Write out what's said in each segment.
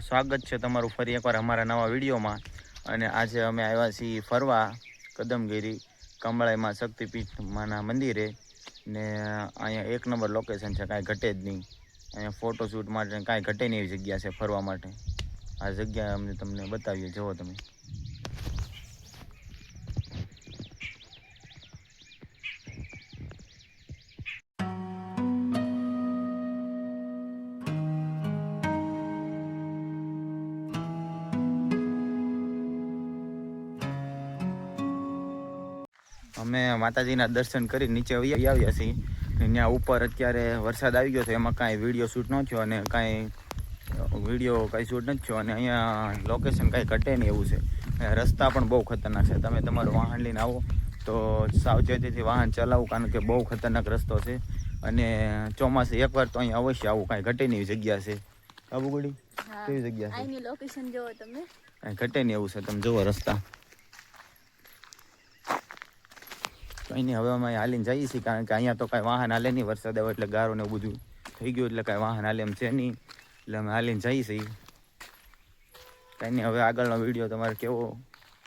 સ્વાગત છે તમારું ફરી એકવાર અમારા નવા વિડીયોમાં. અને આજે અમે આવ્યા છીએ ફરવા કદમગીરી કમળાઈમાં શક્તિપીઠ માના મંદિરે. ને અહીંયા એક નંબર લોકેશન છે, કાંઈ ઘટે જ નહીં. અહીંયા ફોટોશૂટ માટે કાંઈ ઘટે નહીં એવી જગ્યા છે ફરવા માટે. આ જગ્યા અમને તમને બતાવીએ, જુઓ તમે. અમે માતાજીના દર્શન કરી નીચે આવ્યા છીએ. ત્યાં ઉપર અત્યારે વરસાદ આવી ગયો છે, એમાં કાંઈ વિડીયો શૂટ ન થયો અને કાંઈ શૂટ નથી થયો. અને અહીંયા લોકેશન કાંઈ ઘટે નહીં એવું છે. રસ્તા પણ બહુ ખતરનાક છે. તમે તમારું વાહન લઈને આવો તો સાવચેતીથી વાહન ચલાવવું, કારણ કે બહુ ખતરનાક રસ્તો છે. અને ચોમાસે એકવાર તો અહીંયા અવશ્ય આવું, કાંઈ ઘટે નહીં એવી જગ્યા છે. બાબુગુડી કેવી જગ્યા છે? લોકેશન જોવો તમે, કાંઈ ઘટે નહીં એવું છે. તમે જુઓ રસ્તા. કંઈ નહીં, હવે અમે હાલીને જઈએ છીએ, કારણ કે અહીંયા તો કાંઈ વાહન હાલે નહીં. વરસાદ આવ્યો એટલે ગારો ને એવું બધું થઈ ગયું, એટલે કાંઈ વાહન હાલે એમ છે નહીં. એટલે અમે હાલીને જઈએ છીએ. કંઈ નહીં, હવે આગળનો વિડીયો તમારે કેવો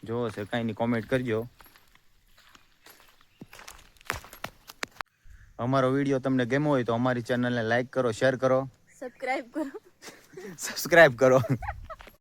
જોવો છે કાંઈ નહીં કોમેન્ટ કરજો. અમારો વિડીયો તમને ગમ્યો હોય તો અમારી ચેનલને લાઈક કરો, શેર કરો, સબસ્ક્રાઇબ કરો. સબસ્ક્રાઈબ કરો.